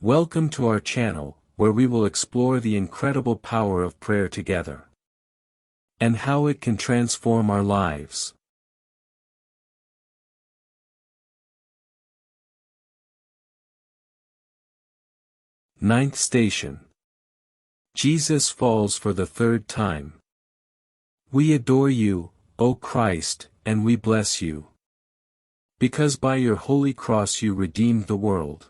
Welcome to our channel, where we will explore the incredible power of prayer together, and how it can transform our lives. Ninth station. Jesus falls for the third time. We adore you, O Christ, and we bless you, because by your holy cross you redeemed the world.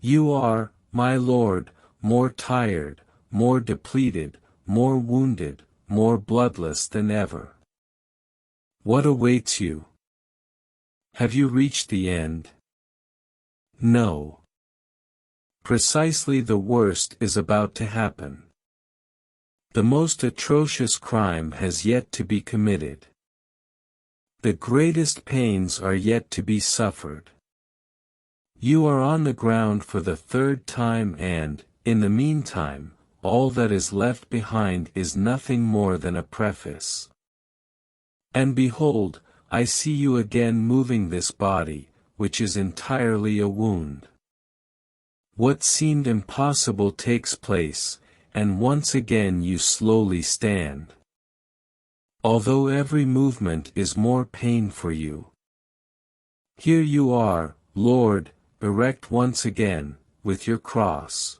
You are, my Lord, more tired, more depleted, more wounded, more bloodless than ever. What awaits you? Have you reached the end? No. Precisely the worst is about to happen. The most atrocious crime has yet to be committed. The greatest pains are yet to be suffered. You are on the ground for the third time and, in the meantime, all that is left behind is nothing more than a preface. And behold, I see you again moving this body, which is entirely a wound. What seemed impossible takes place, and once again you slowly stand. Although every movement is more pain for you. Here you are, Lord, erect once again, with your cross.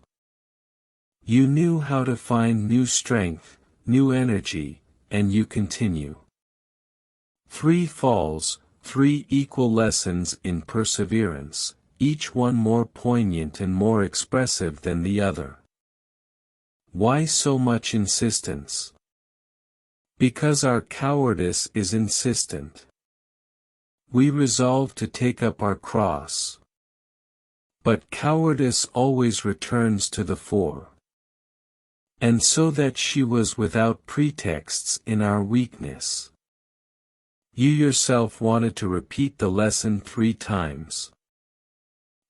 You knew how to find new strength, new energy, and you continue. 3 falls, 3 equal lessons in perseverance, each one more poignant and more expressive than the other. Why so much insistence? Because our cowardice is insistent. We resolve to take up our cross. But cowardice always returns to the fore. And so that she was without pretexts in our weakness. You yourself wanted to repeat the lesson 3 times.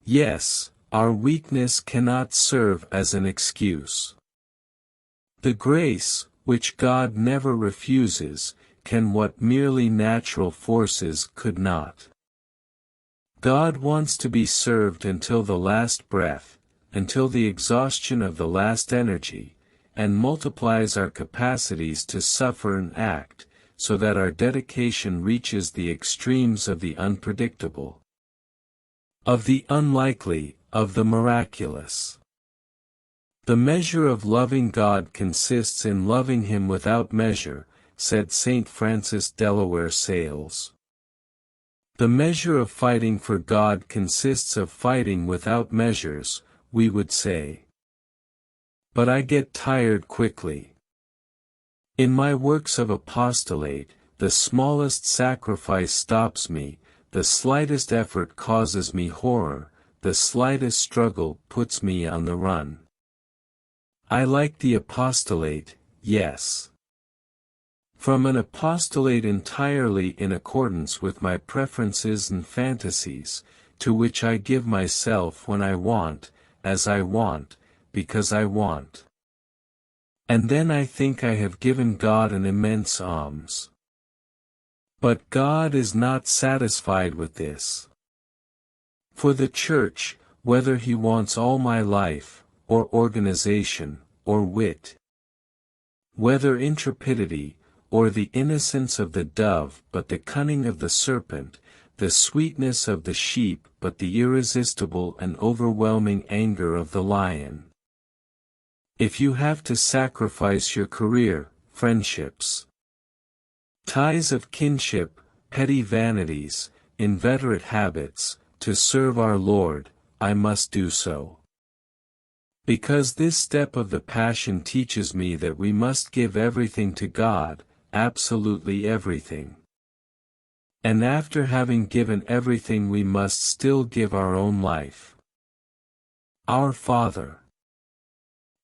Yes, our weakness cannot serve as an excuse. The grace, which God never refuses, can what merely natural forces could not. God wants to be served until the last breath, until the exhaustion of the last energy, and multiplies our capacities to suffer and act, so that our dedication reaches the extremes of the unpredictable, of the unlikely, of the miraculous. The measure of loving God consists in loving Him without measure, said St. Francis Delaware Sales. The measure of fighting for God consists of fighting without measures, we would say. But I get tired quickly. In my works of apostolate, the smallest sacrifice stops me, the slightest effort causes me horror, the slightest struggle puts me on the run. I like the apostolate, yes. From an apostolate entirely in accordance with my preferences and fantasies, to which I give myself when I want, as I want, because I want. And then I think I have given God an immense alms. But God is not satisfied with this. For the Church, whether He wants all my life, or organization, or wit, whether intrepidity, or the innocence of the dove but the cunning of the serpent, the sweetness of the sheep but the irresistible and overwhelming anger of the lion. If you have to sacrifice your career, friendships, ties of kinship, petty vanities, inveterate habits, to serve our Lord, I must do so. Because this step of the Passion teaches me that we must give everything to God, absolutely everything. And after having given everything we must still give our own life. Our Father.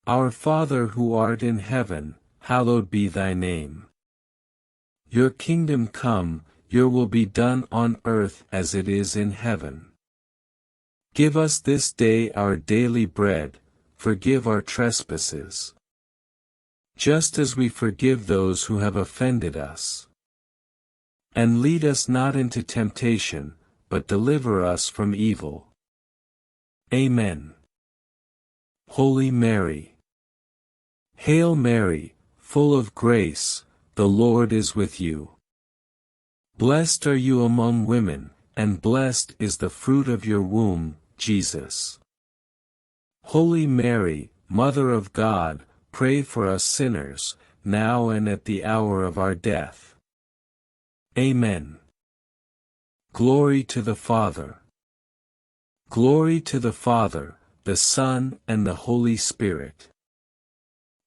Our Father who art in heaven, hallowed be thy name. Your kingdom come, your will be done on earth as it is in heaven. Give us this day our daily bread, forgive our trespasses, just as we forgive those who have offended us. And lead us not into temptation, but deliver us from evil. Amen. Holy Mary. Hail Mary, full of grace, the Lord is with you. Blessed are you among women, and blessed is the fruit of your womb, Jesus. Holy Mary, Mother of God, pray for us sinners, now and at the hour of our death. Amen. Glory to the Father. Glory to the Father, the Son, and the Holy Spirit.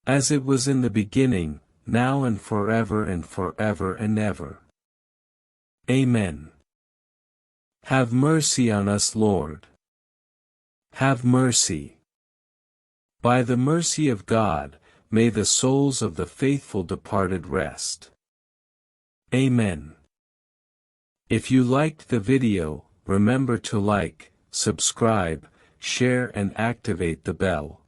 As it was in the beginning, now and forever and ever. Amen. Have mercy on us, Lord. Have mercy. By the mercy of God, may the souls of the faithful departed rest. Amen. If you liked the video, remember to like, subscribe, share and activate the bell.